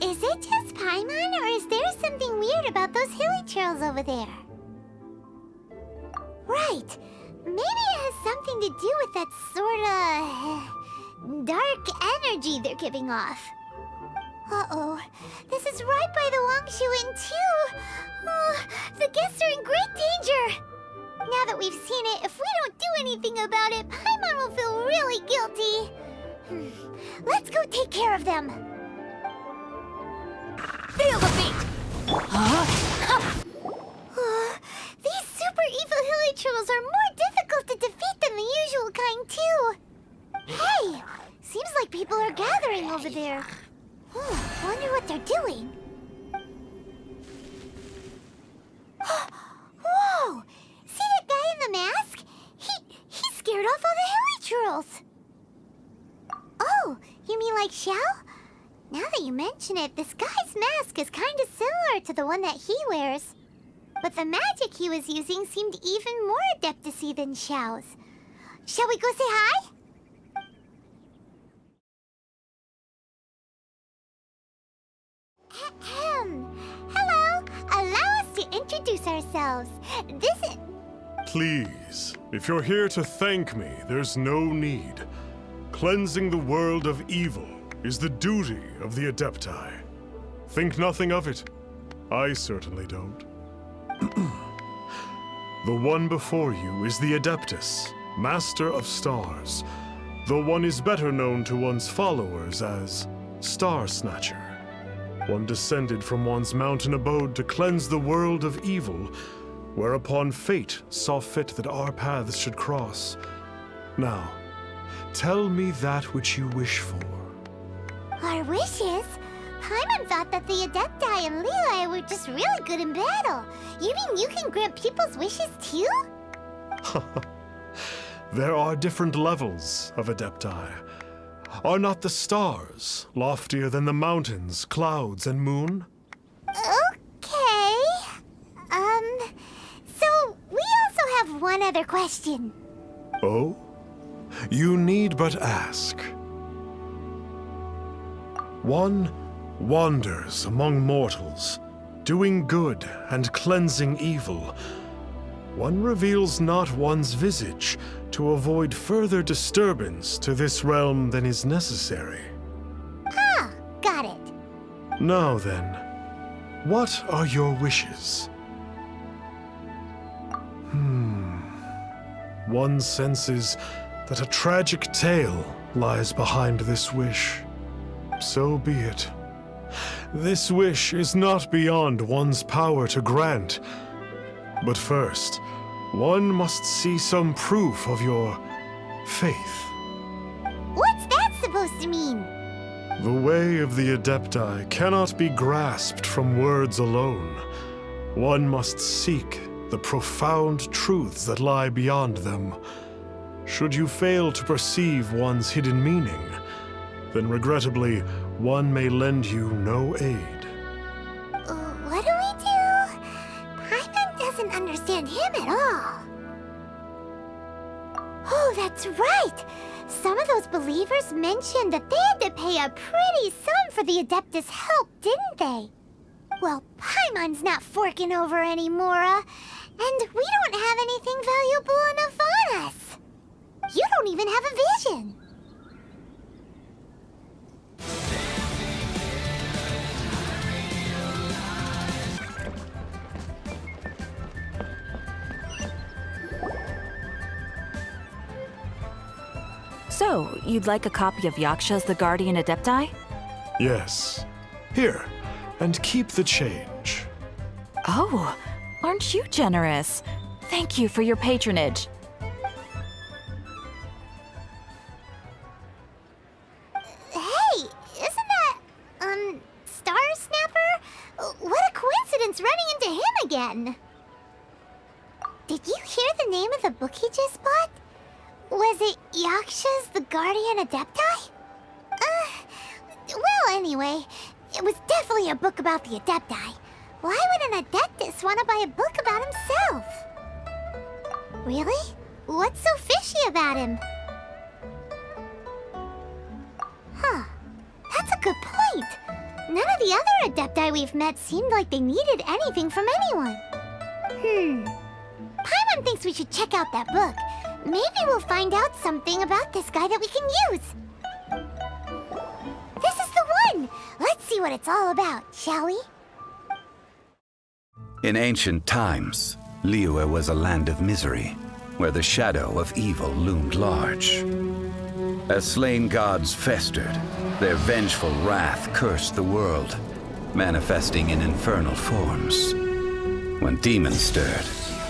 Is it just Paimon, or is there something weird about those hilly trails over there? Right. Maybe it has something to do with that sorta dark energy they're giving off. Uh-oh. This is right by the Wangshu Inn, too. Oh, the guests are in great danger. Now that we've seen it, if we don't do anything about it, Paimon will feel really guilty. Let's go take care of them. Feel the beat! These super evil hilly trolls are more difficult to defeat than the usual kind, too. Hey! Seems like people are gathering over there. Wonder what they're doing. Whoa! See that guy in the mask? He scared off all the hilly trolls. Oh, you mean like Xiao? Now that you mention it, this guy's mask is kind of similar to the one that he wears. But the magic he was using seemed even more adeptacy than Xiao's. Shall we go say hi? Hello! Allow us to introduce ourselves. This is... Please, if you're here to thank me, there's no need. Cleansing the world of evil is the duty of the Adepti. Think nothing of it. I certainly don't. The one before you is the Adeptus, Master of Stars, though one is better known to one's followers as Star Snatcher. One descended from one's mountain abode to cleanse the world of evil, whereupon fate saw fit that our paths should cross. Now, tell me that which you wish for. Our wishes? Paimon thought that the Adepti and Levi were just really good in battle. You mean you can grant people's wishes too? There are different levels of Adepti. Are not the stars loftier than the mountains, clouds, and moon? Okay. So we also have one other question. Oh? You need but ask. One wanders among mortals, doing good and cleansing evil. One reveals not one's visage to avoid further disturbance to this realm than is necessary. Ah, got it. Now then, what are your wishes? One senses that a tragic tale lies behind this wish. So be it. This wish is not beyond one's power to grant. But first, one must see some proof of your faith. What's that supposed to mean? The way of the Adepti cannot be grasped from words alone. One must seek the profound truths that lie beyond them. Should you fail to perceive one's hidden meaning, then regrettably, one may lend you no aid. What do we do? Paimon doesn't understand him at all. Oh, that's right! Some of those believers mentioned that they had to pay a pretty sum for the Adeptus' help, didn't they? Well, Paimon's not forking over anymore, and we don't have anything valuable enough on us. You don't even have a vision. So, you'd like a copy of Yaksha's The Guardian Adepti? Yes. Here, and keep the change. Oh, aren't you generous? Thank you for your patronage. Hey, isn't that, Star Snapper? What a coincidence running into him again. Did you hear the name of the book he just bought? Was it Yaksha's The Guardian Adepti? Well, anyway, it was definitely a book about the Adepti. Why would an Adeptus want to buy a book about himself? Really? What's so fishy about him? the other Adepti we've met seemed like they needed anything from anyone. Paimon thinks we should check out that book. Maybe we'll find out something about this guy that we can use. This is the one! Let's see what it's all about, shall we? In ancient times, Liyue was a land of misery, where the shadow of evil loomed large. As slain gods festered, their vengeful wrath cursed the world, manifesting in infernal forms. When demons stirred,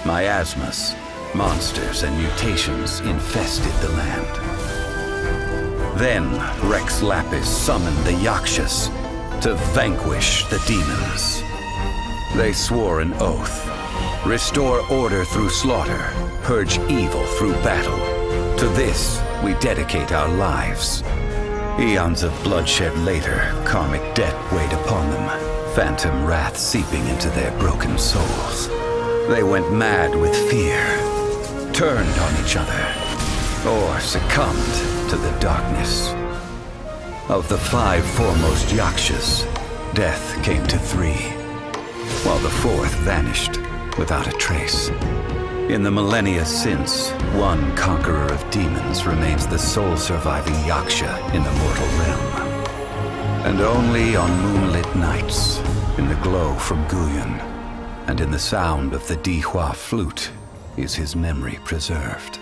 miasmas, monsters, and mutations infested the land. Then Rex Lapis summoned the Yakshas to vanquish the demons. They swore an oath: restore order through slaughter, purge evil through battle. To this, we dedicate our lives. Eons of bloodshed later, karmic debt weighed upon them, phantom wrath seeping into their broken souls. They went mad with fear, turned on each other, or succumbed to the darkness. Of the 5 foremost Yakshas, death came to 3, while the 4th vanished without a trace. In the millennia since, one conqueror of demons remains the sole surviving Yaksha in the mortal realm. And only on moonlit nights, in the glow from Guyon, and in the sound of the Dihua flute, is his memory preserved.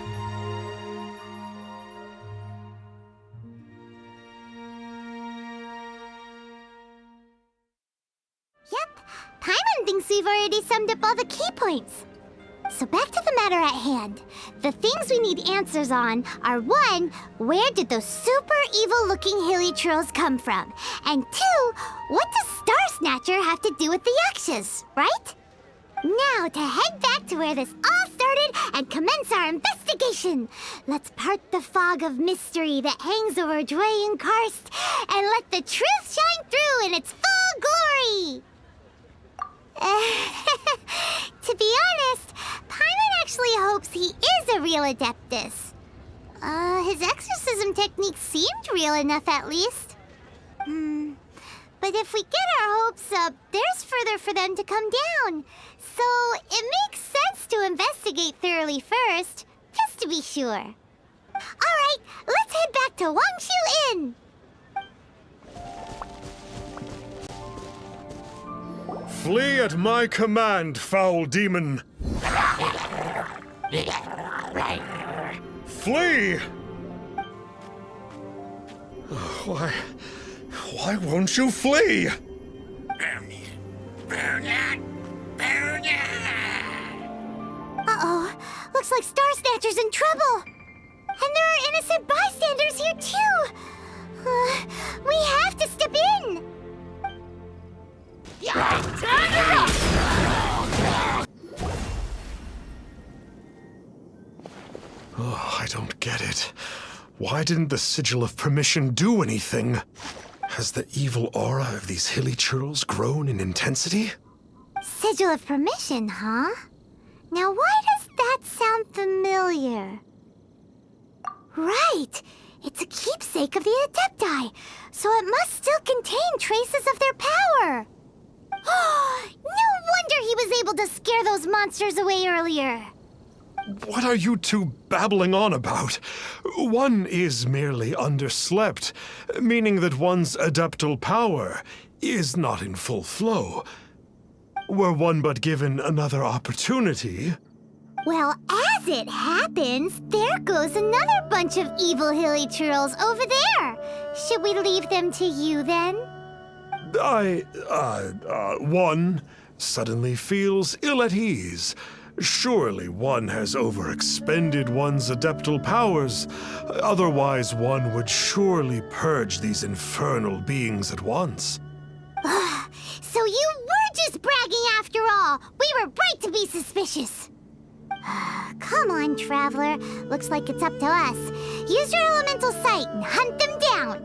Yep, Paimon thinks we've already summed up all the key points. So back to the matter at hand. The things we need answers on are 1, where did those super evil-looking hilly trolls come from? And 2, what does Star Snatcher have to do with the Yakshas, right? Now to head back to where this all started and commence our investigation. Let's part the fog of mystery that hangs over Dwayne Karst and let the truth shine through in its full glory. To be honest, Paimon actually hopes he is a real Adeptus. His exorcism technique seemed real enough at least. But if we get our hopes up, there's further for them to come down. So it makes sense to investigate thoroughly first, just to be sure. Alright, let's head back to Wangshu Inn! Flee at my command, foul demon! Flee! Why won't you flee? Uh-oh, looks like Star Snatcher's in trouble. And there are innocent bystanders here too. We have to step in. Oh, I don't get it. Why didn't the Sigil of Permission do anything? Has the evil aura of these hilly churls grown in intensity? Sigil of Permission, huh? Now why does that sound familiar? Right! It's a keepsake of the Adepti, so it must still contain traces of their power. No wonder he was able to scare those monsters away earlier. What are you two babbling on about? One is merely underslept, meaning that one's adeptal power is not in full flow. Were one but given another opportunity... Well, as it happens, there goes another bunch of evil hilly churls over there. Should we leave them to you then? One suddenly feels ill at ease. Surely one has overexpended one's adeptal powers. Otherwise, one would surely purge these infernal beings at once. So you were just bragging after all. We were right to be suspicious. Come on, Traveler. Looks like it's up to us. Use your elemental sight and hunt them down.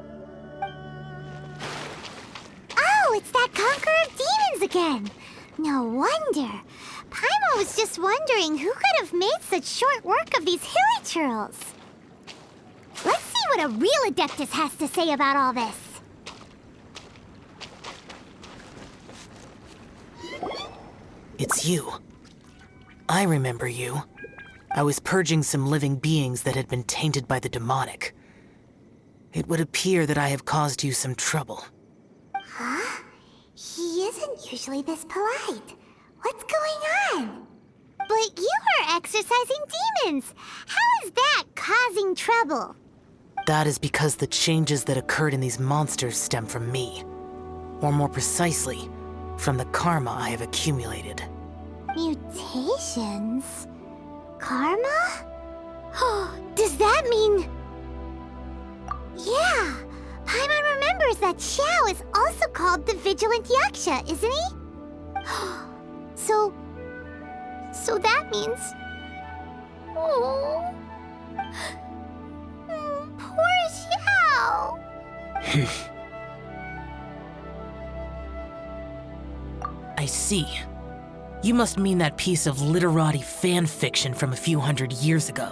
Oh, it's that Conqueror of Demons again. No wonder. Paimon was just wondering who could have made such short work of these hilly churls. Let's see what a real Adeptus has to say about all this. It's you. I remember you. I was purging some living beings that had been tainted by the demonic. It would appear that I have caused you some trouble. Huh? He isn't usually this polite. What's going on? But you are exorcising demons! How is that causing trouble? That is because the changes that occurred in these monsters stem from me. Or more precisely, from the karma I have accumulated. Mutations? Karma? Does that mean... Yeah! Paimon remembers that Xiao is also called the Vigilant Yaksha, isn't he? So that means... Oh... Poor Xiao! I see. You must mean that piece of literati fan fiction from a few hundred years ago.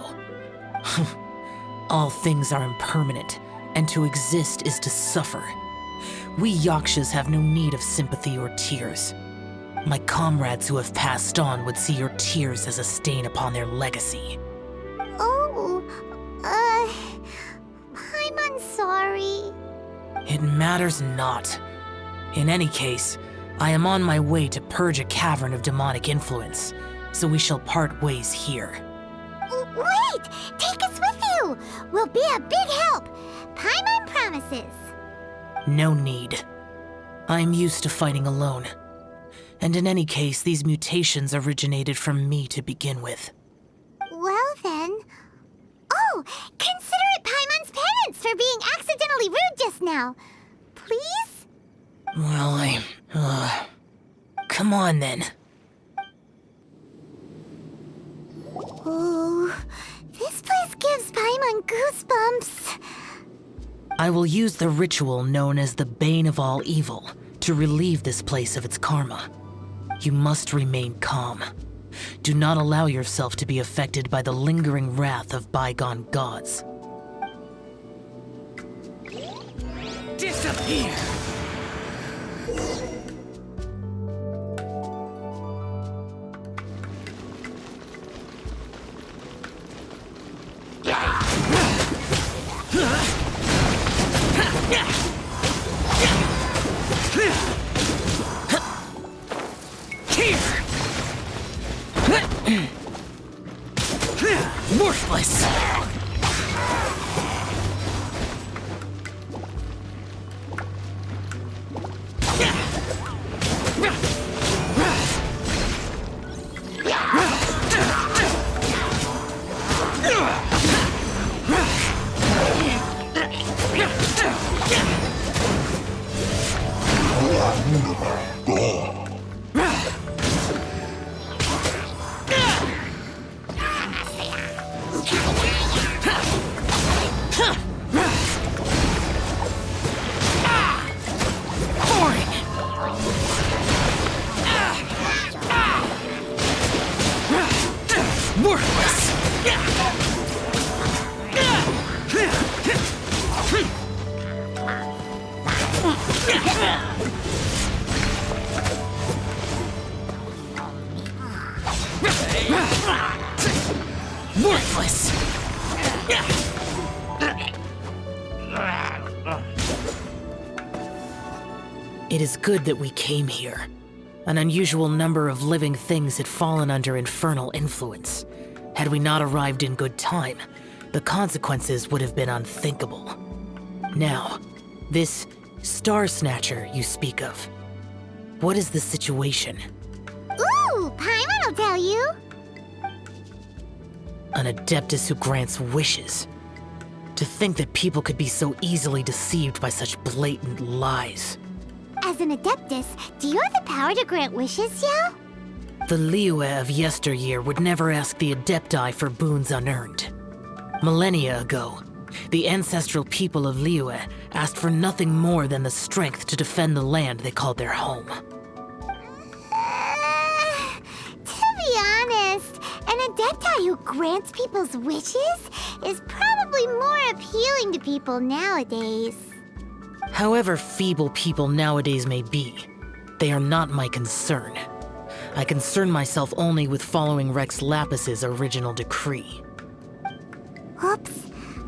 All things are impermanent, and to exist is to suffer. We Yakshas have no need of sympathy or tears. My comrades who have passed on would see your tears as a stain upon their legacy. Oh, I'm sorry. It matters not. In any case, I am on my way to purge a cavern of demonic influence, so we shall part ways here. Wait! Take us with you! We'll be a big help! Paimon promises. No need. I am used to fighting alone. And in any case, these mutations originated from me to begin with. Well then... Oh! Consider it Paimon's penance for being accidentally rude just now. Please? Well, come on then. Ooh, this place gives Paimon goosebumps. I will use the ritual known as the Bane of All Evil to relieve this place of its karma. You must remain calm. Do not allow yourself to be affected by the lingering wrath of bygone gods. Disappear! Worthless! Worthless! It is good that we came here. An unusual number of living things had fallen under infernal influence. Had we not arrived in good time, the consequences would have been unthinkable. Now, this Star Snatcher you speak of. What is the situation? Ooh, Paimon will tell you. An Adeptus who grants wishes. To think that people could be so easily deceived by such blatant lies. As an Adeptus, do you have the power to grant wishes, Xiao? The Liyue of yesteryear would never ask the Adepti for boons unearned. Millennia ago, the ancestral people of Liyue asked for nothing more than the strength to defend the land they called their home. To be honest, an Adepti who grants people's wishes is probably more appealing to people nowadays. However feeble people nowadays may be, they are not my concern. I concern myself only with following Rex Lapis's original decree. Oops.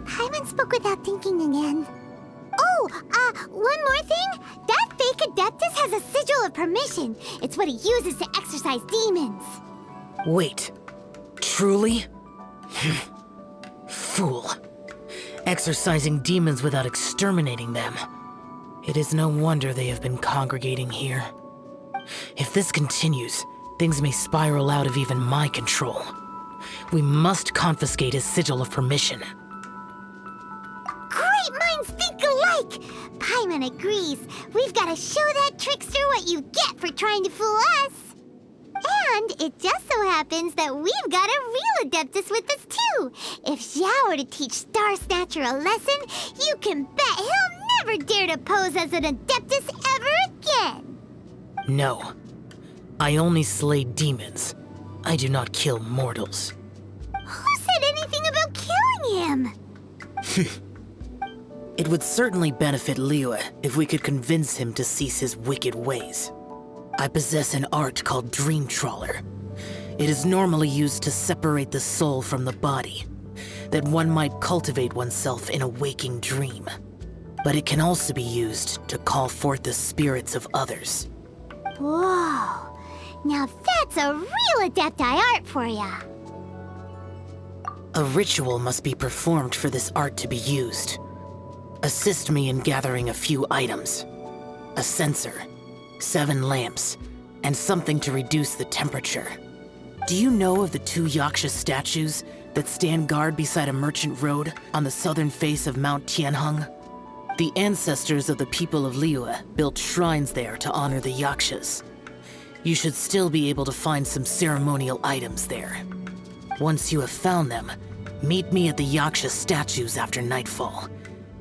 Paimon spoke without thinking again. Oh, one more thing. That fake Adeptus has a sigil of permission. It's what he uses to exorcise demons. Wait. Truly? Fool. Exorcising demons without exterminating them. It is no wonder they have been congregating here. If this continues, things may spiral out of even my control. We must confiscate his sigil of permission. Great minds think alike! Paimon agrees. We've got to show that trickster what you get for trying to fool us. And it just so happens that we've got a real Adeptus with us too. If Xiao were to teach Star Snatcher a lesson, you can bet he'll never dare to pose as an Adeptus ever again. No. I only slay demons. I do not kill mortals. Who said anything about killing him? It would certainly benefit Liyue if we could convince him to cease his wicked ways. I possess an art called Dream Trawler. It is normally used to separate the soul from the body, that one might cultivate oneself in a waking dream. But it can also be used to call forth the spirits of others. Whoa. Now that's a real Adepti art for ya. A ritual must be performed for this art to be used. Assist me in gathering a few items. A censer, 7 lamps, and something to reduce the temperature. Do you know of the 2 Yaksha statues that stand guard beside a merchant road on the southern face of Mount Tianheng? The ancestors of the people of Liyue built shrines there to honor the Yakshas. You should still be able to find some ceremonial items there. Once you have found them, meet me at the Yaksha statues after nightfall,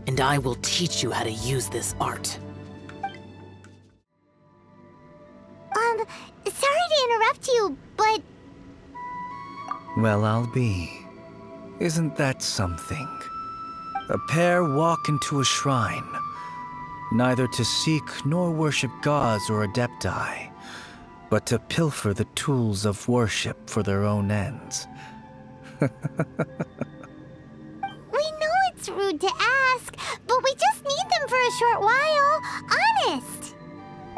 and I will teach you how to use this art. Sorry to interrupt you, but... Well, I'll be. Isn't that something? A pair walk into a shrine, neither to seek nor worship gods or adepti, but to pilfer the tools of worship for their own ends. We know it's rude to ask, but we just need them for a short while. Honest.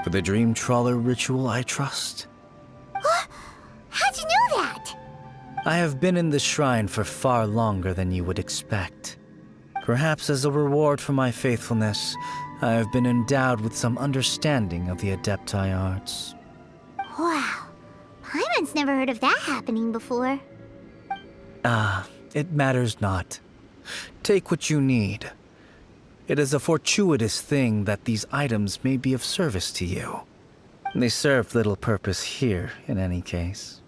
For the Dream Trawler ritual, I trust. How'd you know that? I have been in the shrine for far longer than you would expect. Perhaps as a reward for my faithfulness, I have been endowed with some understanding of the Adepti arts. Wow. Paimon's never heard of that happening before. It matters not. Take what you need. It is a fortuitous thing that these items may be of service to you. They serve little purpose here, in any case.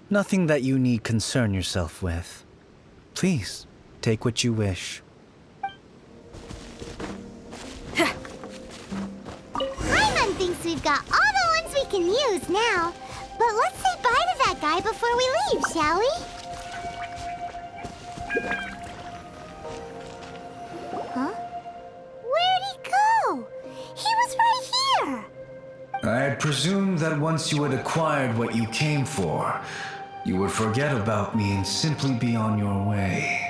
Nothing that you need concern yourself with. Please, take what you wish. Paimon thinks we've got all the ones we can use now. But let's say bye to that guy before we leave, shall we? Huh? Where'd he go? He was right here! I had presumed that once you had acquired what you came for, you would forget about me and simply be on your way.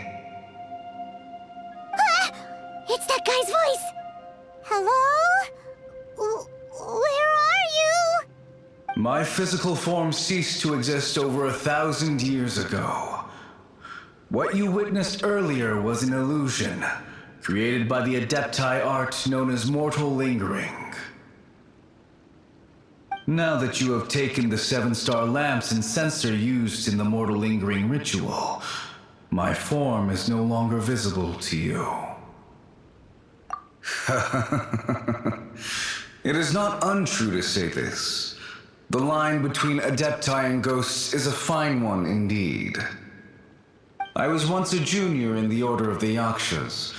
Ah! It's that guy's voice! Hello? Where are you? My physical form ceased to exist over 1,000 years ago. What you witnessed earlier was an illusion, created by the Adepti art known as mortal lingering. Now that you have taken the 7-star lamps and censer used in the mortal lingering ritual, my form is no longer visible to you. It is not untrue to say this. The line between Adepti and ghosts is a fine one indeed. I was once a junior in the Order of the Yakshas,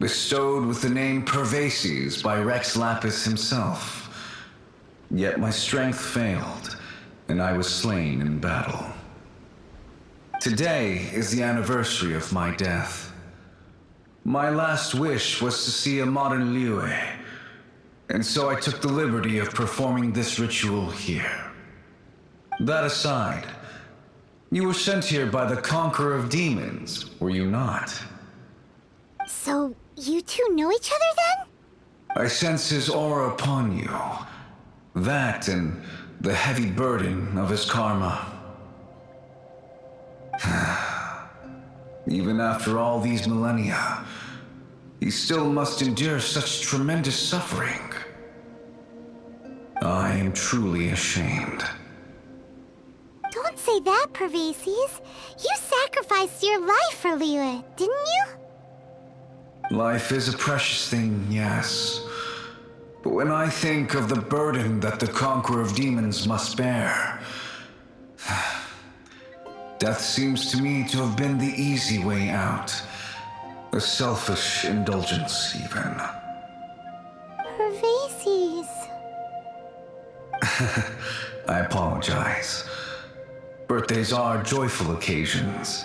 bestowed with the name Pervases by Rex Lapis himself. Yet my strength failed, and I was slain in battle. Today is the anniversary of my death. My last wish was to see a modern Liyue, and so I took the liberty of performing this ritual here. That aside, you were sent here by the Conqueror of Demons, were you not? So, you two know each other then? I sense his aura upon you. That and the heavy burden of his karma. Even after all these millennia, he still must endure such tremendous suffering. I am truly ashamed. Don't say that, Pervases. You sacrificed your life for Liyue, didn't you? Life is a precious thing, yes. But when I think of the burden that the Conqueror of Demons must bear, death seems to me to have been the easy way out. A selfish indulgence, even. Pervases. I apologize. Birthdays are joyful occasions,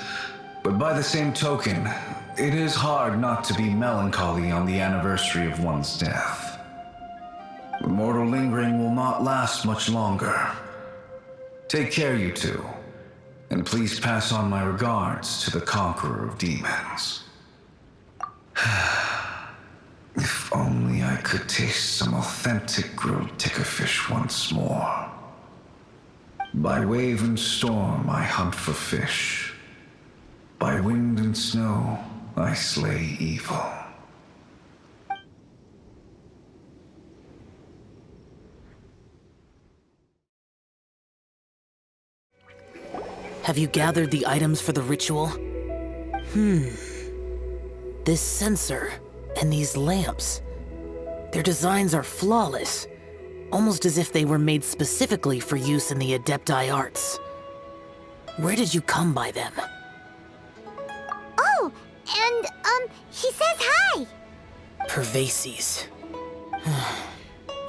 but by the same token, it is hard not to be melancholy on the anniversary of one's death. The mortal lingering will not last much longer. Take care, you two, and please pass on my regards to the Conqueror of Demons. If only I could taste some authentic grilled tickerfish once more. By wave and storm I hunt for fish. By wind and snow I slay evil. Have you gathered the items for the ritual? This sensor and these lamps. Their designs are flawless, almost as if they were made specifically for use in the Adepti arts. Where did you come by them? Oh, and, he says hi! Pervases.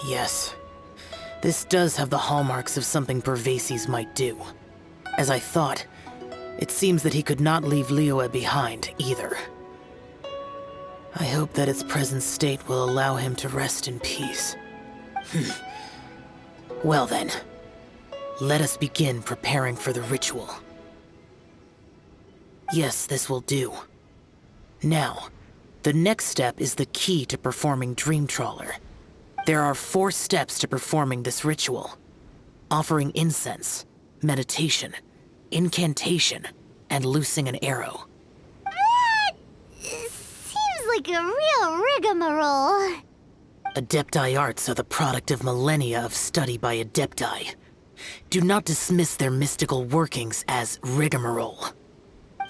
Yes. This does have the hallmarks of something Pervases might do. As I thought, it seems that he could not leave Liyue behind, either. I hope that its present state will allow him to rest in peace. Well then, let us begin preparing for the ritual. Yes, this will do. Now, the next step is the key to performing Dream Trawler. There are 4 steps to performing this ritual: offering incense, meditation, incantation, and loosing an arrow. Seems like a real rigmarole. Adepti arts are the product of millennia of study by Adepti. Do not dismiss their mystical workings as rigmarole.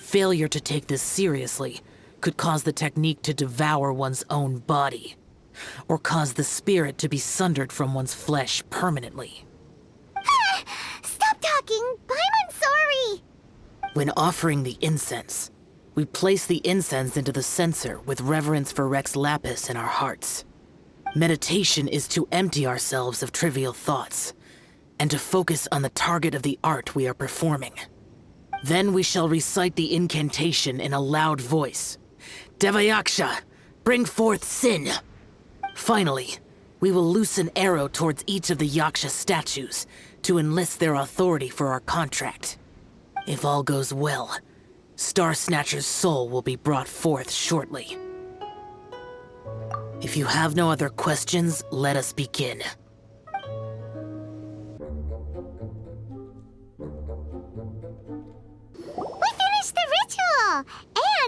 Failure to take this seriously could cause the technique to devour one's own body, or cause the spirit to be sundered from one's flesh permanently. Stop talking! I'm sorry! When offering the incense, we place the incense into the censer with reverence for Rex Lapis in our hearts. Meditation is to empty ourselves of trivial thoughts, and to focus on the target of the art we are performing. Then we shall recite the incantation in a loud voice. Yaksha, bring forth sin! Finally, we will loose an arrow towards each of the Yaksha statues to enlist their authority for our contract. If all goes well, Star Snatcher's soul will be brought forth shortly. If you have no other questions, let us begin. We finished the ritual!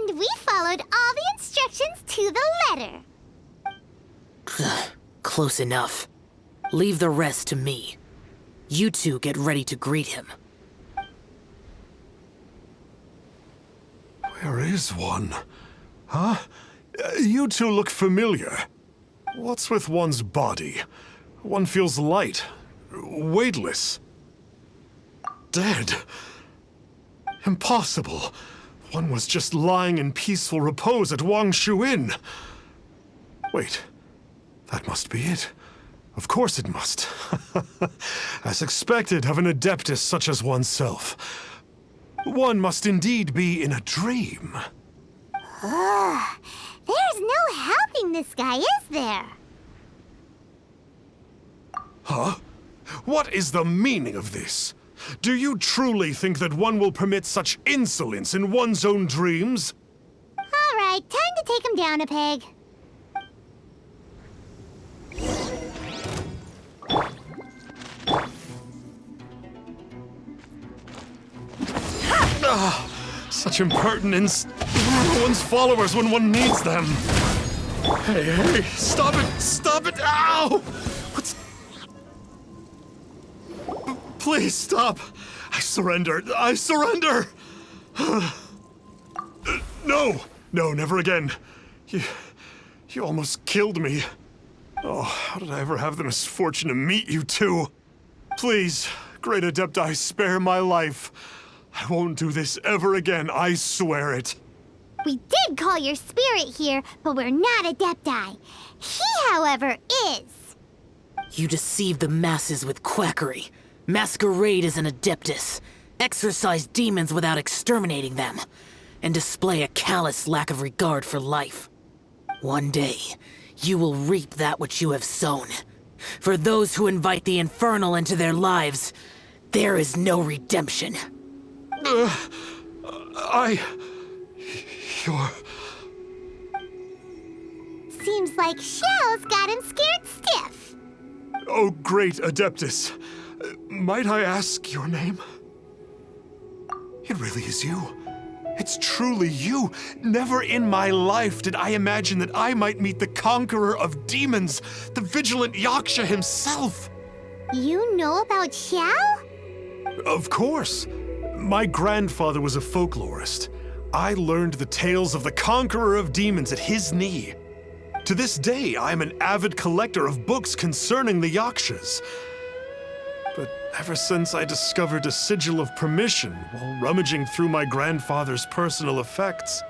And we followed all the instructions to the letter. Close enough. Leave the rest to me. You two get ready to greet him. Where is one? Huh? You two look familiar. What's with one's body? One feels light, weightless. Dead. Impossible. One was just lying in peaceful repose at Wangshu Inn. Wait, that must be it. Of course it must. As expected of an adeptus such as oneself. One must indeed be in a dream. There's no helping this guy, is there? Huh? What is the meaning of this? Do you truly think that one will permit such insolence in one's own dreams? All right, time to take him down a peg. Such impertinence. One's followers when one needs them. Hey, stop it! Stop it! Ow! What's... Please stop! I surrender! I surrender! No! No, never again. You almost killed me. Oh, how did I ever have the misfortune to meet you two? Please, Great Adepti, spare my life. I won't do this ever again, I swear it. We did call your spirit here, but we're not Adepti. He, however, is. You deceive the masses with quackery, masquerade as an Adeptus, exorcise demons without exterminating them, and display a callous lack of regard for life. One day, you will reap that which you have sown. For those who invite the infernal into their lives, there is no redemption. You're... Seems like Shell's got him scared stiff. Oh, great Adeptus. Might I ask your name? It really is you. It's truly you. Never in my life did I imagine that I might meet the conqueror of demons, the Vigilant Yaksha himself. You know about Shell? Of course. My grandfather was a folklorist. I learned the tales of the conqueror of demons at his knee. To this day, I am an avid collector of books concerning the Yakshas. But ever since I discovered a sigil of permission while rummaging through my grandfather's personal effects,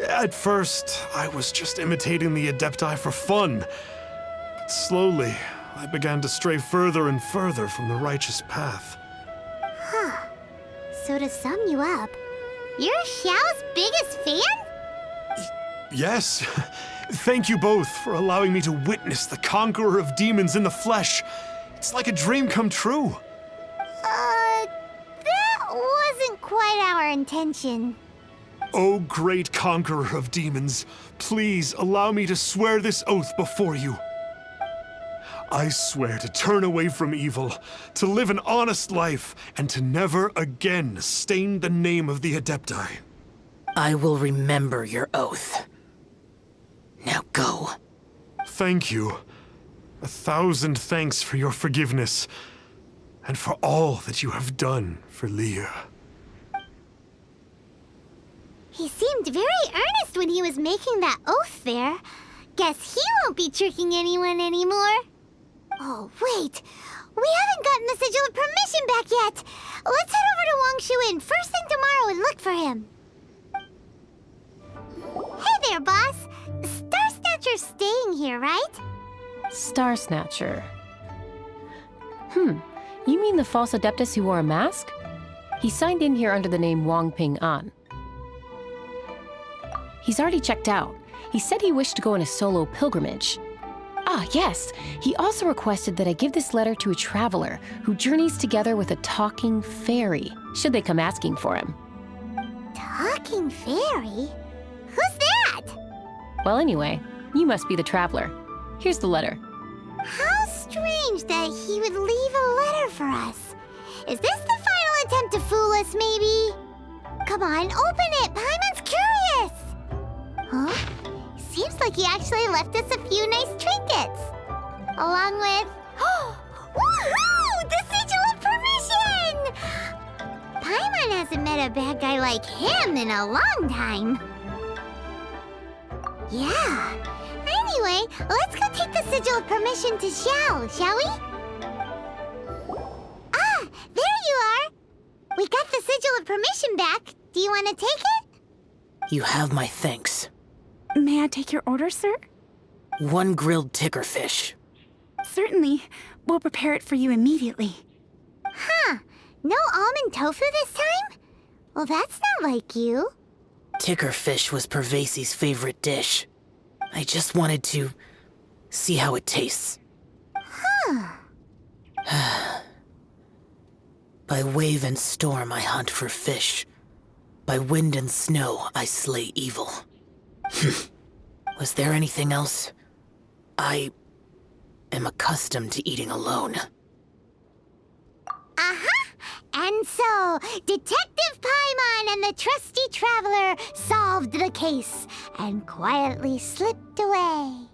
at first, I was just imitating the Adepti for fun. But slowly, I began to stray further and further from the righteous path. Huh. So to sum you up, you're Shell's biggest fan? Yes. Thank you both for allowing me to witness the conqueror of demons in the flesh. It's like a dream come true. That wasn't quite our intention. Oh, great conqueror of demons, please allow me to swear this oath before you. I swear to turn away from evil, to live an honest life, and to never again stain the name of the Adepti. I will remember your oath. Now go. Thank you. 1,000 thanks for your forgiveness, and for all that you have done for Leah. He seemed very earnest when he was making that oath there. Guess he won't be tricking anyone anymore. Oh, wait. We haven't gotten the sigil of permission back yet. Let's head over to Wangshu Inn first thing tomorrow and look for him. Hey there, boss. Star Snatcher's staying here, right? Star Snatcher. You mean the false Adeptus who wore a mask? He signed in here under the name Wang Ping An. He's already checked out. He said he wished to go on a solo pilgrimage. Ah, yes. He also requested that I give this letter to a traveler who journeys together with a talking fairy, should they come asking for him. Talking fairy? Who's that? Well, anyway, you must be the traveler. Here's the letter. How strange that he would leave a letter for us. Is this the final attempt to fool us, maybe? Come on, open it! Paimon's curious! Huh? Seems like he actually left us a few nice trinkets. Along with... Woohoo! The sigil of permission! Paimon hasn't met a bad guy like him in a long time. Yeah. Anyway, let's go take the sigil of permission to Xiao, shall we? Ah, there you are! We got the sigil of permission back. Do you want to take it? You have my thanks. May I take your order, sir? 1 grilled ticker fish. Certainly. We'll prepare it for you immediately. Huh. No almond tofu this time? Well, that's not like you. Ticker fish was Pervasi's favorite dish. I just wanted to see how it tastes. Huh. By wave and storm I hunt for fish. By wind and snow I slay evil. Was there anything else? I am accustomed to eating alone. And so, Detective Paimon and the trusty traveler solved the case and quietly slipped away.